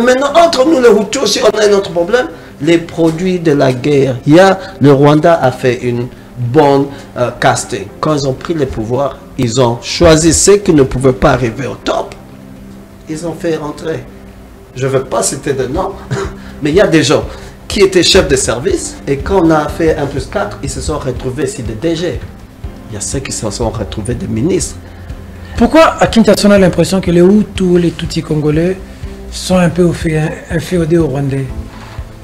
Maintenant, entre nous, les Hutus aussi, on a un autre problème. Les produits de la guerre. Le Rwanda a fait une bonne casting. Quand ils ont pris le pouvoir, ils ont choisi ceux qui ne pouvaient pas arriver au top. Ils ont fait rentrer. Je ne veux pas citer de nom, mais il y a des gens qui étaient chefs de service et quand on a fait 1+4, ils se sont retrouvés ici des DG. Il y a ceux qui se sont retrouvés des ministres. Pourquoi à Kinshasa on a l'impression que les Hutus, les Tutsis congolais sont un peu inféodés aux Rwandais,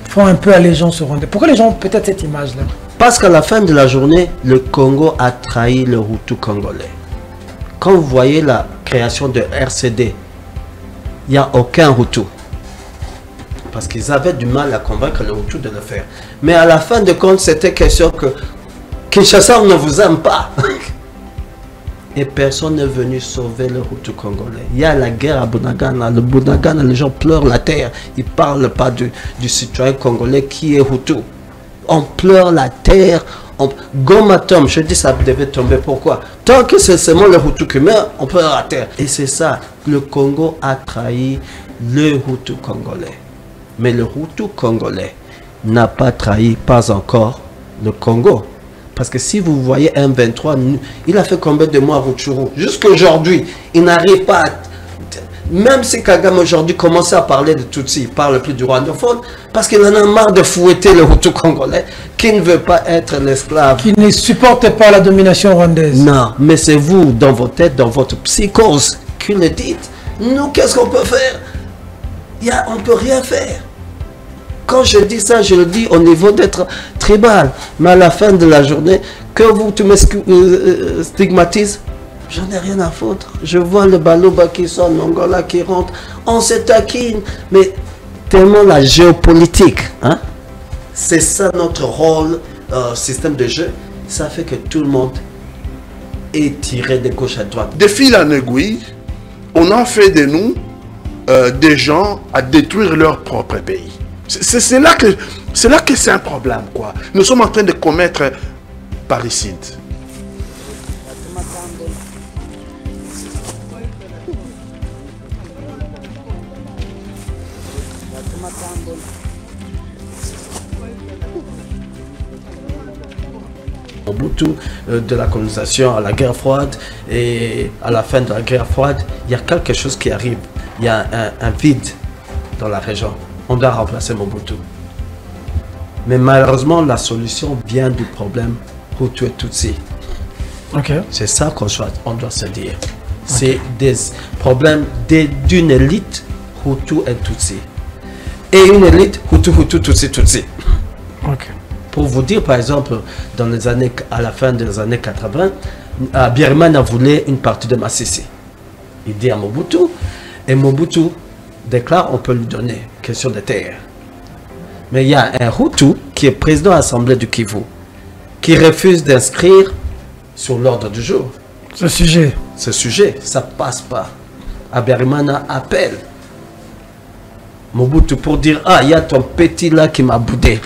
font un peu allégeance aux Rwandais? Pourquoi les gens ont peut-être cette image-là? Parce qu'à la fin de la journée, le Congo a trahi le Hutu congolais. Quand vous voyez la création de RCD, il n'y a aucun Hutu. Parce qu'ils avaient du mal à convaincre les Hutus de le faire. Mais à la fin de compte, c'était question que Kinshasa ne vous aime pas. Et personne n'est venu sauver le Hutu congolais. Il y a la guerre à Bunagana. Le Bunagana, les gens pleurent la terre. Ils ne parlent pas du citoyen congolais qui est Hutu. On pleure la terre. Gomatom, je dis ça devait tomber. Pourquoi? Tant que c'est seulement le Hutu qui meurt, on pleure la terre. Et c'est ça. Le Congo a trahi le Hutu congolais. Mais le Hutu congolais n'a pas trahi, pas encore, le Congo. Parce que si vous voyez M23, il a fait combien de mois à Rutshuru? Jusqu'aujourd'hui, il n'arrive pas à... Même si Kagame aujourd'hui commence à parler de Tutsi, il ne parle plus du rwandophone, parce qu'il en a marre de fouetter le Hutu congolais, qui ne veut pas être l'esclave. Qui ne supporte pas la domination rwandaise. Non, mais c'est vous, dans vos têtes, dans votre psychose, qui le dites. Nous, qu'est-ce qu'on peut faire? On ne peut rien faire. Quand je dis ça, je le dis au niveau d'être tribal. Mais à la fin de la journée, que tu me stigmatises, j'en ai rien à foutre. Je vois le Balouba qui sort, l'Angola qui rentre. On se taquine. Mais tellement la géopolitique, hein? C'est ça notre rôle, système de jeu. Ça fait que tout le monde est tiré de gauche à droite. De fil en aiguille, on a fait de nous des gens à détruire leur propre pays. C'est là que c'est un problème, quoi. Nous sommes en train de commettre parricide. Mobutu, de la colonisation à la guerre froide, et à la fin de la guerre froide, il y a quelque chose qui arrive. Il y a un vide dans la région. On doit remplacer Mobutu. Mais malheureusement, la solution vient du problème Hutu et Tutsi. Okay. C'est ça qu'on doit se dire. C'est des problèmes d'une élite Hutu et Tutsi. Et une élite Hutu, Hutu, Tutsi, Tutsi. Okay. Pour vous dire, par exemple, à la fin des années 80, Birimana voulait une partie de Masisi. Il dit à Mobutu, et Mobutu déclare on peut lui donner, question de terre. Mais il y a un Hutu qui est président de l'Assemblée du Kivu, qui refuse d'inscrire sur l'ordre du jour. Ce sujet, ça passe pas. Birimana appelle Mobutu pour dire, ah, il y a ton petit là qui m'a boudé.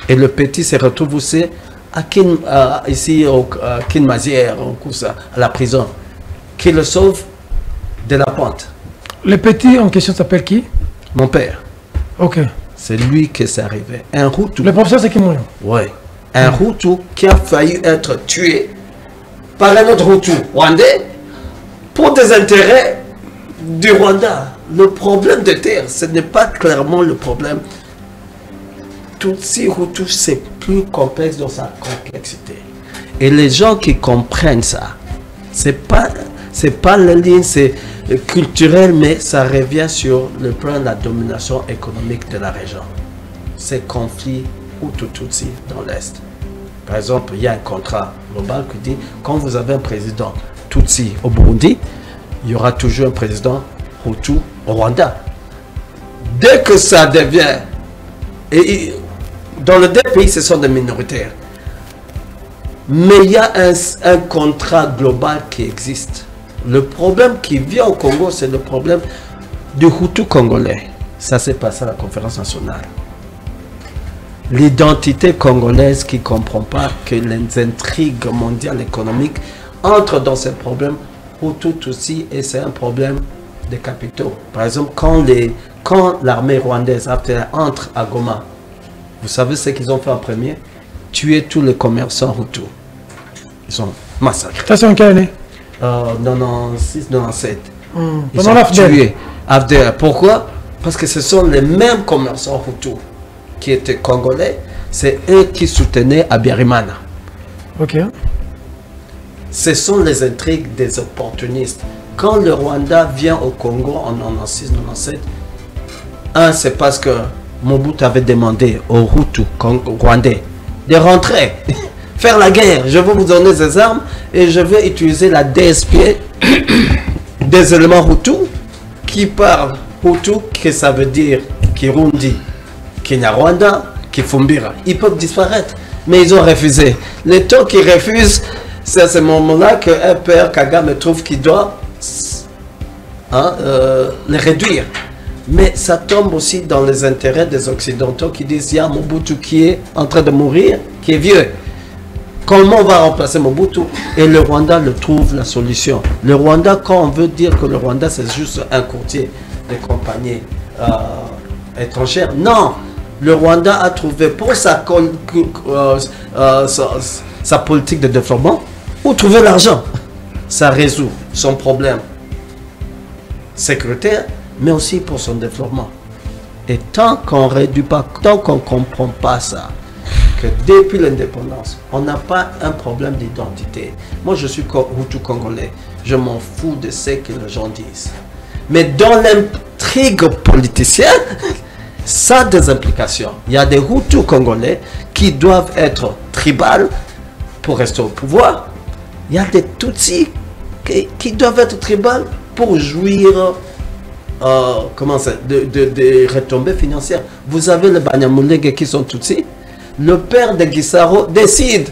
Et le petit se retrouve aussi ici au Kinmazière, à la prison, qui le sauve de la pente. Le petit en question s'appelle qui? Mon père. Ok. C'est lui qui s'est arrivé. Un Hutu. Le professeur c'est qui moi? Oui. Un Hutu qui a failli être tué par un autre Hutu rwandais pour des intérêts du Rwanda. Le problème de terre, ce n'est pas clairement le problème. Tutsi, Hutu, c'est plus complexe dans sa complexité. Et les gens qui comprennent ça, c'est pas la ligne, c'est culturel, mais ça revient sur le plan de la domination économique de la région. Ces conflits Hutu-Tutsi dans l'Est. Par exemple, il y a un contrat global qui dit quand vous avez un président Tutsi au Burundi, il y aura toujours un président Hutu au Rwanda. Dès que ça devient... Et dans les deux pays, ce sont des minoritaires. Mais il y a un contrat global qui existe. Le problème qui vient au Congo, c'est le problème du Hutu congolais. Ça s'est passé à la conférence nationale. L'identité congolaise qui ne comprend pas que les intrigues mondiales économiques entrent dans ces problèmes Hutu-Tutsi, et c'est un problème des capitaux. Par exemple, quand les Quand l'armée rwandaise entre à Goma, vous savez ce qu'ils ont fait en premier? Tuer tous les commerçants Hutus. Ils sont massacrés. Ça, c'est en quelle année? 96, 97. Ils Pendant ont l'Afdel. tué Afdel. Pourquoi? Parce que ce sont les mêmes commerçants Hutus qui étaient congolais. C'est eux qui soutenaient Abiyarimana. Ok. Ce sont les intrigues des opportunistes. Quand le Rwanda vient au Congo en 96, 97, c'est parce que Mobutu avait demandé aux Hutus rwandais de rentrer, faire la guerre. Je vais vous donner des armes et je vais utiliser la DSP des éléments Hutus qui parlent Hutu, que ça veut dire Kirundi, Kinyarwanda, Kifumbira. Ils peuvent disparaître, mais ils ont refusé. Les temps qu'ils refusent, c'est à ce moment-là qu'un père Kagame trouve qu'il doit les réduire. Mais ça tombe aussi dans les intérêts des Occidentaux qui disent il y a Mobutu qui est en train de mourir, qui est vieux. Comment on va remplacer Mobutu? Et le Rwanda le trouve la solution. Le Rwanda, quand on veut dire que le Rwanda c'est juste un courtier des compagnies étrangères, non. Le Rwanda a trouvé pour sa politique de développement où trouver l'argent. Ça résout son problème sécuritaire, mais aussi pour son développement. Et tant qu'on ne réduit pas, tant qu'on ne comprend pas ça, que depuis l'indépendance, on n'a pas un problème d'identité. Moi, je suis Hutu congolais. Je m'en fous de ce que les gens disent. Mais dans l'intrigue politicienne, ça a des implications. Il y a des Hutus congolais qui doivent être tribales pour rester au pouvoir. Il y a des Tutsis qui doivent être tribales pour jouir de retombées financières. Vous avez les Banyamulenge qui sont Tutsis. Le père de Gisaro décide,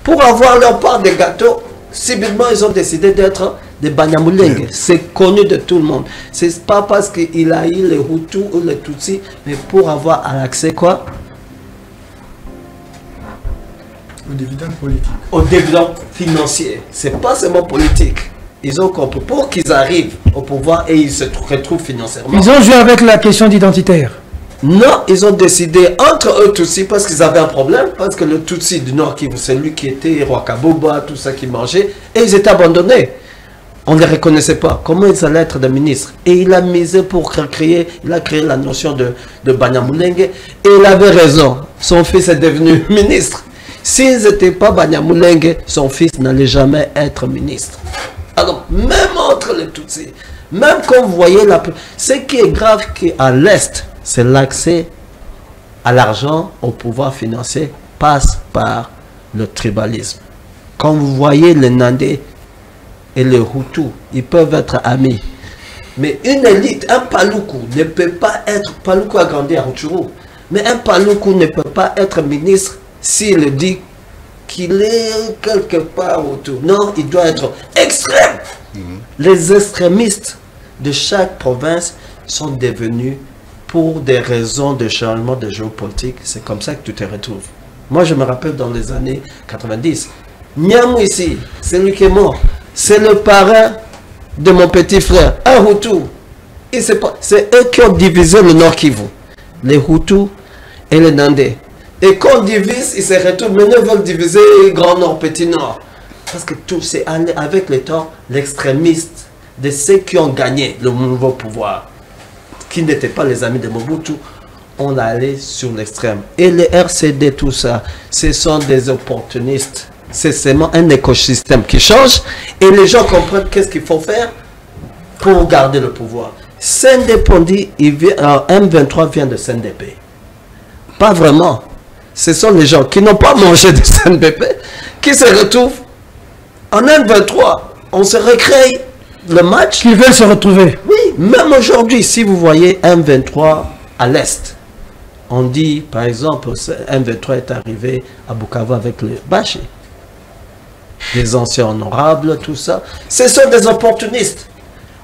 pour avoir leur part de gâteau, subitement ils ont décidé d'être des Banyamulenge. C'est connu de tout le monde. C'est pas parce qu'il a eu les Hutus ou les Tutsis, mais pour avoir accès quoi? Au dividende politique. Au dividende financier. C'est pas seulement politique. Ils ont compris. Pour qu'ils arrivent au pouvoir et ils se retrouvent financièrement. Ils ont joué avec la question d'identitaire. Non, ils ont décidé entre eux Tutsis parce qu'ils avaient un problème, parce que le Tutsi du Nord Kivu, c'est lui qui était roi Kaboba, tout ça qui mangeait, et ils étaient abandonnés. On ne les reconnaissait pas. Comment ils allaient être des ministres? Et il a misé pour créer, il a créé la notion de Banyamulenge, et il avait raison. Son fils est devenu ministre. S'ils n'étaient pas Banyamulenge, son fils n'allait jamais être ministre. Alors, même entre les Tutsis, même quand vous voyez ce qui est grave qu'à l'Est, c'est l'accès à l'argent, au pouvoir financier, passe par le tribalisme. Quand vous voyez les Nandais et les Hutus, ils peuvent être amis. Mais une élite, un Paluku ne peut pas être, Paluku a grandi à Rutshuru, mais un Paluku ne peut pas être ministre s'il dit qu'il est quelque part autour. Non, il doit être extrême. Les extrémistes de chaque province sont devenus, pour des raisons de changement de géopolitique, c'est comme ça que tu te retrouves. Moi, je me rappelle dans les années 90, Niamou ici, c'est lui qui est mort. C'est le parrain de mon petit frère, un Hutu. C'est eux qui ont divisé le Nord Kivu. Les Hutus et les Nandais. Et quand on divise, ils se retrouvent. Maintenant, ils veulent diviser Grand Nord, Petit Nord. Parce que tout c'est avec le temps, l'extrémiste de ceux qui ont gagné le nouveau pouvoir, qui n'étaient pas les amis de Mobutu, on allait sur l'extrême. Et les RCD, tout ça, ce sont des opportunistes. C'est seulement un écosystème qui change et les gens comprennent qu'est-ce qu'il faut faire pour garder le pouvoir. CNDP, M23 vient de CNDP. Pas vraiment. Ce sont les gens qui n'ont pas mangé de CNDP qui se retrouvent en M23. On se recrée le match. Qui veulent se retrouver. Oui, même aujourd'hui, si vous voyez M23 à l'Est, on dit, par exemple, M23 est arrivé à Bukavu avec le Baché. Des anciens honorables, tout ça. Ce sont des opportunistes.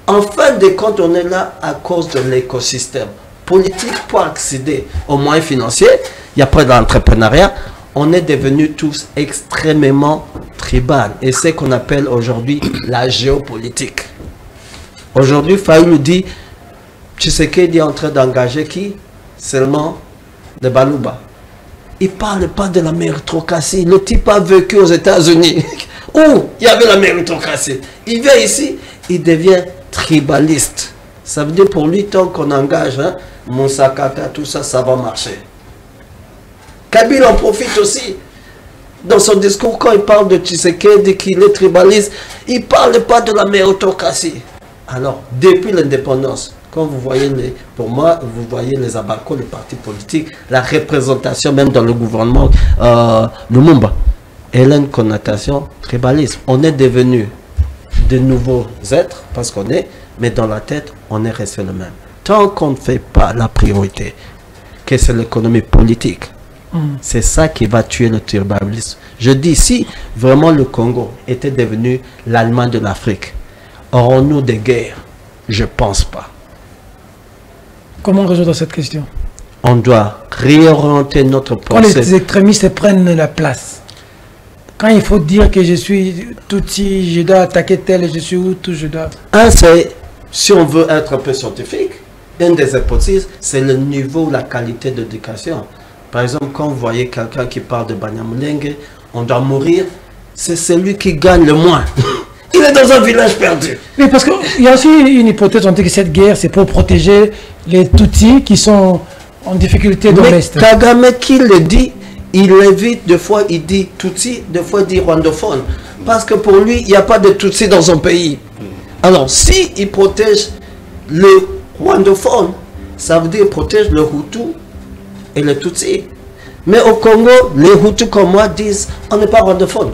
En fin de compte, on est là à cause de l'écosystème politique pour accéder aux moyens financiers. Il y a pas d'entrepreneuriat. On est devenus tous extrêmement tribal. Et c'est ce qu'on appelle aujourd'hui la géopolitique. Aujourd'hui, Fayoulou dit, Tshisekedi est en train d'engager qui? Seulement de Balouba. Il ne parle pas de la méritocratie. Le type a vécu aux États-Unis où il y avait la méritocratie. Il vient ici, il devient tribaliste. Ça veut dire pour lui, tant qu'on engage Moussa Kaka, tout ça, ça va marcher. Kabila en profite aussi. Dans son discours, quand il parle de Tshisekedi, qu'il est tribaliste, il ne parle pas de la méritocratie. Alors, depuis l'indépendance, quand vous voyez, pour moi, vous voyez les Abarko, les partis politiques, la représentation même dans le gouvernement Lumumba, elle a une connotation tribaliste. On est devenu de nouveaux êtres, parce qu'on est, mais dans la tête, on est resté le même. Tant qu'on ne fait pas la priorité, que c'est l'économie politique, c'est ça qui va tuer le tribalisme. Je dis, si vraiment le Congo était devenu l'Allemagne de l'Afrique, aurons-nous des guerres? Je ne pense pas. Comment résoudre cette question? On doit réorienter notre pensée. Quand les extrémistes prennent la place, quand il faut dire que je suis Tutsi, je dois attaquer tel, et je suis Hutu, je dois... c'est, si on veut être un peu scientifique, une des hypothèses, c'est le niveau, la qualité d'éducation. Par exemple, quand vous voyez quelqu'un qui parle de Banyamulenge, on doit mourir, c'est celui qui gagne le moins. Il est dans un village perdu. Mais parce qu'il y a aussi une hypothèse, on dit que cette guerre, c'est pour protéger les Tutsis qui sont en difficulté dans l'Est. Kagame qui le dit, il évite, des fois il dit Tutsi, des fois il dit rwandophone. Parce que pour lui, il n'y a pas de Tutsi dans son pays. Alors, si il protège le rwandophone, ça veut dire qu'il protège le Hutu et le Tutsi. Mais au Congo, les Hutus comme moi disent, on n'est pas rwandophone,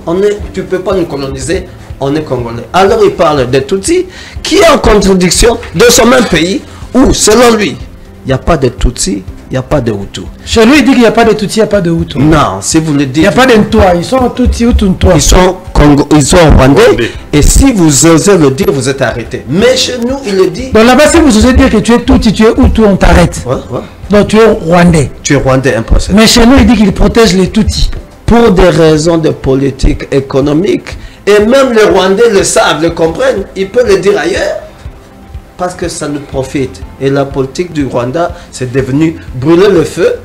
tu ne peux pas nous coloniser, on est Congolais. Alors il parle de Tutsi qui est en contradiction de son même pays où, selon lui, il n'y a pas de Tutsi, il n'y a pas de Hutu. Chez lui, il dit qu'il n'y a pas de Tutsi, il n'y a pas de Hutu. Non, si vous le dites... Il n'y a pas d'Ntoi, ils sont Tutsi, Hutu, Ntoi. Ils sont rwandais, et si vous osez le dire, vous êtes arrêté. Mais chez nous, il le dit... Donc là-bas, si vous osez dire que tu es Tutsi, tu es Hutu, on t'arrête. Ouais. Donc tu es Rwandais. Tu es Rwandais, impossible. Mais chez nous, il dit qu'il protège les Tutsis. Pour des raisons de politique économique, et même les Rwandais le savent, le comprennent, ils peuvent le dire ailleurs. Parce que ça nous profite. Et la politique du Rwanda, c'est devenu brûler le feu.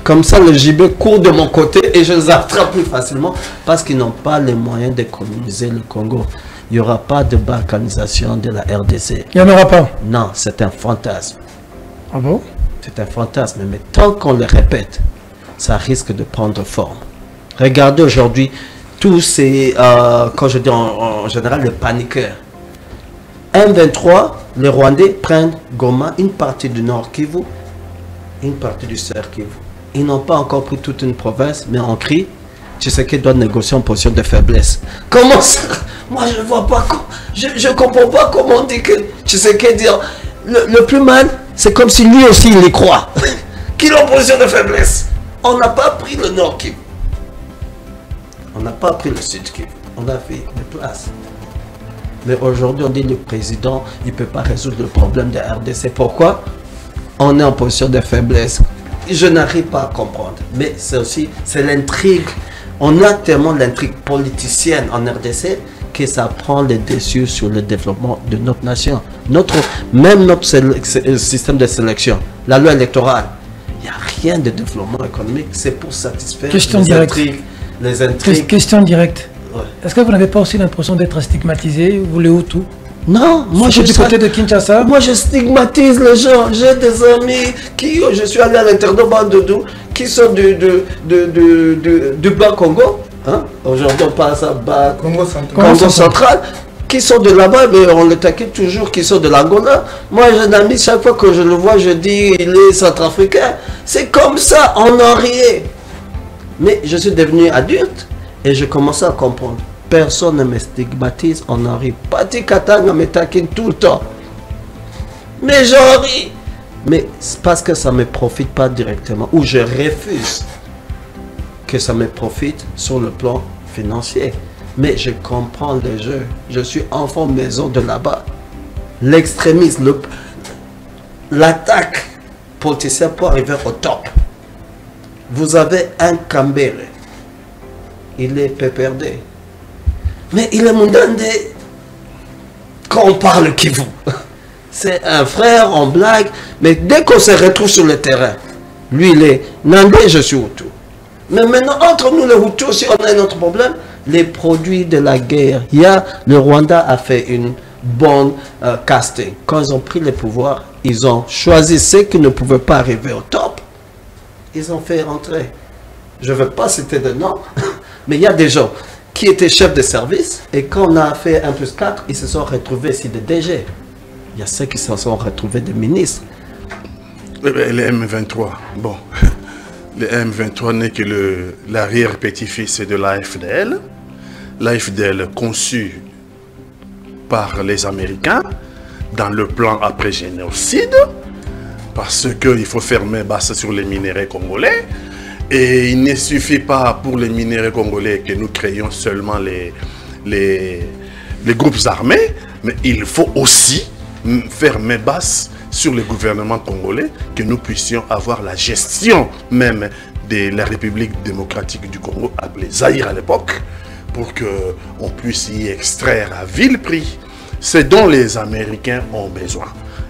Comme ça, le gibet court de mon côté et je les attrape plus facilement. Parce qu'ils n'ont pas les moyens de coloniser le Congo. Il n'y aura pas de balkanisation de la RDC. Il n'y en aura pas? Non, c'est un fantasme. Ah bon? C'est un fantasme. Mais tant qu'on le répète, ça risque de prendre forme. Regardez aujourd'hui tous ces, quand je dis en général, les paniqueurs. M23, les Rwandais prennent Goma, une partie du Nord Kivu, une partie du Sud Kivu. Ils n'ont pas encore pris toute une province, mais on crie, Tshisekedi doit négocier en position de faiblesse. Comment ça? Moi, je ne vois pas, je ne comprends pas comment on dit que Tshisekedi, le plus mal, c'est comme si lui aussi, il y croit. Qu'il est en position de faiblesse. On n'a pas pris le Nord Kivu. On n'a pas pris le Sud Kivu. On a fait des places. Mais aujourd'hui, on dit que le président, il ne peut pas résoudre le problème de la RDC. Pourquoi? On est en position de faiblesse. Je n'arrive pas à comprendre. Mais c'est aussi, c'est l'intrigue. On a tellement l'intrigue politicienne en RDC que ça prend le dessus sur le développement de notre nation. Même notre système de sélection, la loi électorale, il n'y a rien de développement économique. C'est pour satisfaire les intrigues. Question directe. Ouais. Est-ce que vous n'avez pas aussi l'impression d'être stigmatisé, vous les Hutus? Non, moi du côté de Kinshasa. Moi je stigmatise les gens. J'ai des amis qui, je suis allé à l'internat Bandodou, qui sont du bas Congo. Hein? Aujourd'hui on passe à bas Congo central. Qui sont de là-bas, mais on le taquine toujours, qui sont de l'Angola. Moi j'ai un ami, chaque fois que je le vois, je dis il est centrafricain. C'est comme ça, on en riait. Mais je suis devenu adulte. Et je commençais à comprendre. Personne ne me stigmatise, on en rit. Pati Katanga me taquine tout le temps. Mais j'en ris. Mais c'est parce que ça ne me profite pas directement. Ou je refuse que ça me profite sur le plan financier. Mais je comprends les jeux. Je suis enfant maison de là-bas. L'extrémisme, l'attaque politicienne pour arriver au top. Vous avez un Kambere. Il est PPRD. Mais il est Mundande quand on parle Kivu. C'est un frère, on blague, mais dès qu'on se retrouve sur le terrain, lui il est Nandé, je suis Hutu. Mais maintenant, entre nous les Hutus, si on a un autre problème, les produits de la guerre, le Rwanda a fait une bonne casting. Quand ils ont pris le pouvoir, ils ont choisi ceux qui ne pouvaient pas arriver au top. Ils ont fait rentrer. Je ne veux pas citer de nom, mais il y a des gens qui étaient chefs de service et quand on a fait 1+4, ils se sont retrouvés ici des DG. Il y a ceux qui se sont retrouvés des ministres. Les M23, bon, le M23 n'est que l'arrière-petit-fils de l'AFDL. L'AFDL conçu par les Américains dans le plan après-génocide, parce qu'il faut fermer basse sur les minéraux congolais. Et il ne suffit pas pour les minéraux congolais que nous créions seulement les groupes armés, mais il faut aussi faire main basse sur le gouvernement congolais, que nous puissions avoir la gestion même de la République démocratique du Congo, appelée Zaïre à l'époque, pour qu'on puisse y extraire à vil prix ce dont les Américains ont besoin.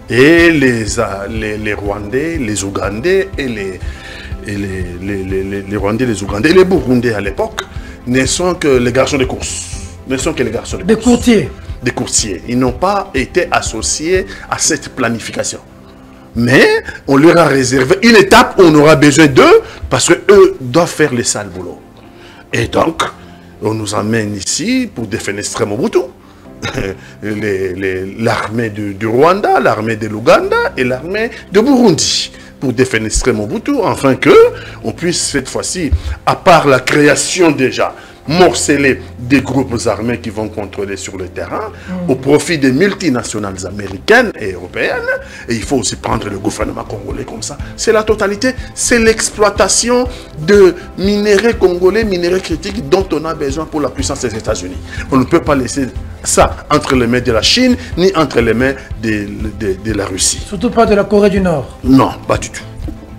Et les Rwandais, les Ougandais et les Rwandais, les Ougandais et les Burundais à l'époque ne sont que les garçons de course. Ne sont que les garçons de course. Des courtiers. Des courtiers. Ils n'ont pas été associés à cette planification. Mais on leur a réservé une étape où on aura besoin d'eux parce qu'eux doivent faire les sales boulots. Et donc, on nous emmène ici pour défenestrer Mobutu. L'armée du Rwanda, l'armée de l'Ouganda et l'armée de Burundi pour défenestrer Mobutu, afin qu'on puisse cette fois-ci, à part la création déjà, morceler des groupes armés qui vont contrôler sur le terrain au profit des multinationales américaines et européennes. Et il faut aussi prendre le gouvernement congolais comme ça. C'est la totalité, c'est l'exploitation de minéraux congolais, minéraux critiques dont on a besoin pour la puissance des États-Unis. On ne peut pas laisser ça entre les mains de la Chine ni entre les mains de la Russie. Surtout pas de la Corée du Nord. Non, pas du tout.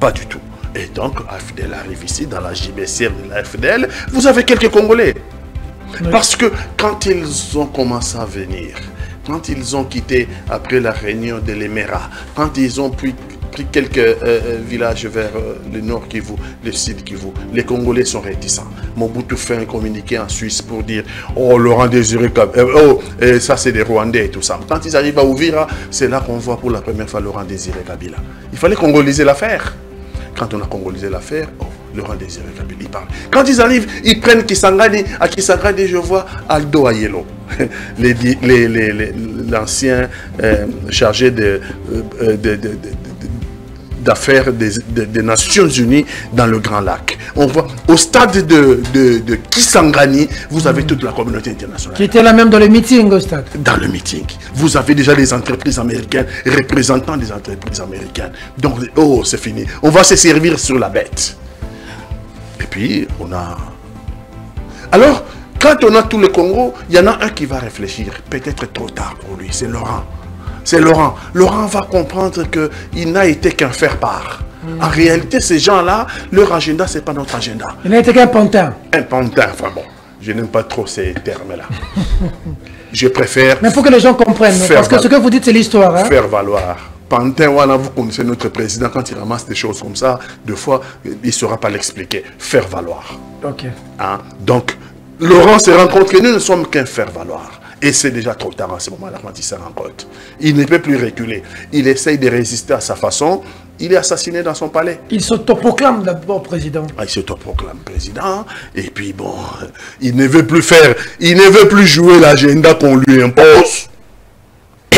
Pas du tout. Et donc, AFDL arrive ici, dans la JBCR de l'AFDL, vous avez quelques Congolais. Oui. Parce que quand ils ont commencé à venir, quand ils ont quitté après la réunion de l'Emera, quand ils ont pris quelques villages vers le nord Kivu, le sud Kivu, les Congolais sont réticents. Mobutu fait un communiqué en Suisse pour dire « Oh, Laurent Désiré Kabila, ça c'est des Rwandais et tout ça ». Quand ils arrivent à Uvira, c'est là qu'on voit pour la première fois Laurent Désiré Kabila. Il fallait congoliser l'affaire. Quand on a congolisé l'affaire, oh, Laurent Désiré Kabila, il parle. Quand ils arrivent, ils prennent Kisangani. À Kisangani, je vois Aldo Ayelo, l'ancien chargé d'affaires des Nations Unies dans le Grand Lac. On voit au stade de Kisangani, vous avez toute la communauté internationale. Qui était là même dans le meeting au stade. Dans le meeting. Vous avez déjà les entreprises américaines, représentants des entreprises américaines. Donc, oh, c'est fini. On va se servir sur la bête. Et puis, on a... Alors, quand on a tout le Congo, il y en a un qui va réfléchir. Peut-être trop tard pour lui, c'est Laurent. C'est Laurent. Laurent va comprendre qu'il n'a été qu'un faire-part. En réalité, ces gens-là, leur agenda, ce n'est pas notre agenda. Il n'a été qu'un pantin. Un pantin, enfin bon. Je n'aime pas trop ces termes-là. Je préfère... Mais il faut que les gens comprennent. Parce que ce que vous dites, c'est l'histoire. Hein? Faire valoir. Pantin, voilà, vous connaissez notre président, quand il ramasse des choses comme ça, deux fois, il ne saura pas l'expliquer. Faire valoir. Ok. Hein? Donc, Laurent se rend compte que nous ne sommes qu'un faire valoir. Et c'est déjà trop tard à ce moment-là quand il se rend compte. Il ne peut plus reculer. Il essaye de résister à sa façon. Il est assassiné dans son palais. Il s'autoproclame d'abord président. Il s'autoproclame président. Et puis bon, il ne veut plus faire, il ne veut plus jouer l'agenda qu'on lui impose.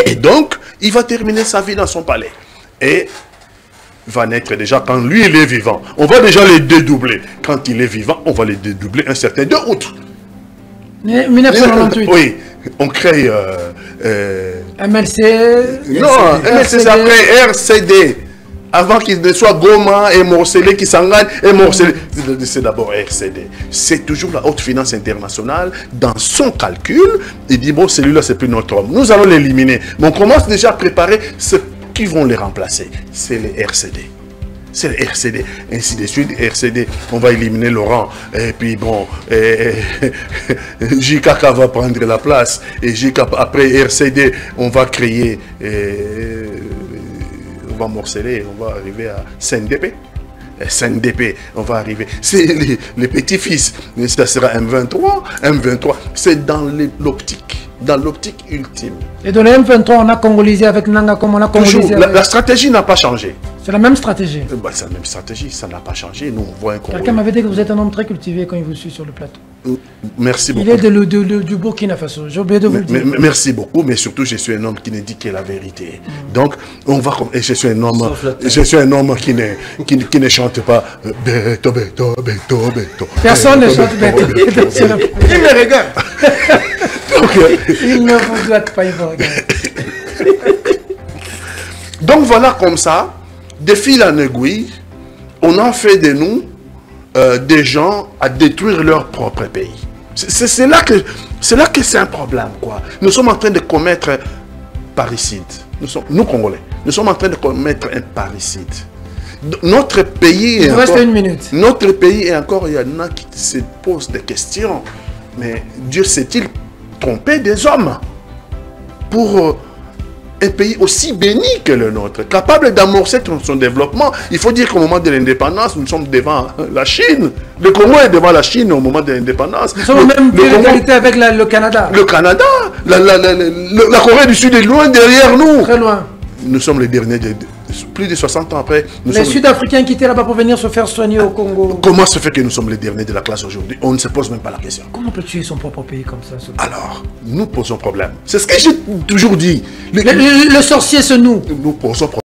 Et donc, il va terminer sa vie dans son palais. Et va naître déjà quand lui, il est vivant. On va déjà les dédoubler. Quand il est vivant, on va les dédoubler un certain 2 août. 1998. Oui. On crée... MLC... Non, MLC c'est après RCD. Avant qu'il ne soit Goma et morcelé, qui s'engage et morcelé. C'est d'abord RCD. C'est toujours la haute finance internationale. Dans son calcul, il dit, bon, celui-là, c'est plus notre homme. Nous allons l'éliminer. Mais on commence déjà à préparer ceux qui vont les remplacer. C'est les RCD. C'est le RCD, ainsi de suite. RCD, on va éliminer Laurent. Et puis bon, JKK va prendre la place. Et JKK, après RCD, on va créer on va morceler, on va arriver à CNDP. CNDP, on va arriver. C'est les petits-fils. Ça sera M23. M23, c'est dans l'optique. Dans l'optique ultime. Et dans le M23, on a congolisé avec Nanga comme on a congolisé toujours, avec... la stratégie n'a pas changé. C'est la même stratégie. Bah, c'est la même stratégie, ça n'a pas changé. Nous, on voit un Congo. Quelqu'un m'avait dit que vous êtes un homme très cultivé quand il vous suit sur le plateau. Merci beaucoup. Il est du Burkina Faso. J'ai oublié de vous le dire. Merci beaucoup, mais surtout, je suis un homme qui ne dit que la vérité. Donc, on va... Et je suis un homme qui ne chante pas Beto, Beto, Beto, Beto. Personne ne chante Beto. Il me regarde. Il ne vous doit pas y regarder. Donc voilà, comme ça, de fil en aiguille, on a fait de nous des gens à détruire leur propre pays. C'est là que c'est un problème, quoi. Nous sommes en train de commettre parricide. Nous Congolais, nous sommes en train de commettre un parricide. Notre pays est reste une minute. Notre pays est encore, il y en a qui se posent des questions. Mais Dieu s'est-il trompé des hommes pour un pays aussi béni que le nôtre, capable d'amorcer son développement? Il faut dire qu'au moment de l'indépendance, nous sommes devant la Chine. Le Congo est devant la Chine au moment de l'indépendance. Nous sommes même d'égalité avec le Canada. Le Canada, la Corée du Sud est loin derrière nous. Très loin. Nous sommes les derniers, plus de 60 ans après. Les Sud-Africains qui étaient là-bas pour venir se faire soigner au Congo. Comment se fait que nous sommes les derniers de la classe aujourd'hui? On ne se pose même pas la question. Comment on peut tuer son propre pays comme ça? Alors, nous posons problème. C'est ce que j'ai toujours dit. Le sorcier, c'est nous. Nous posons problème.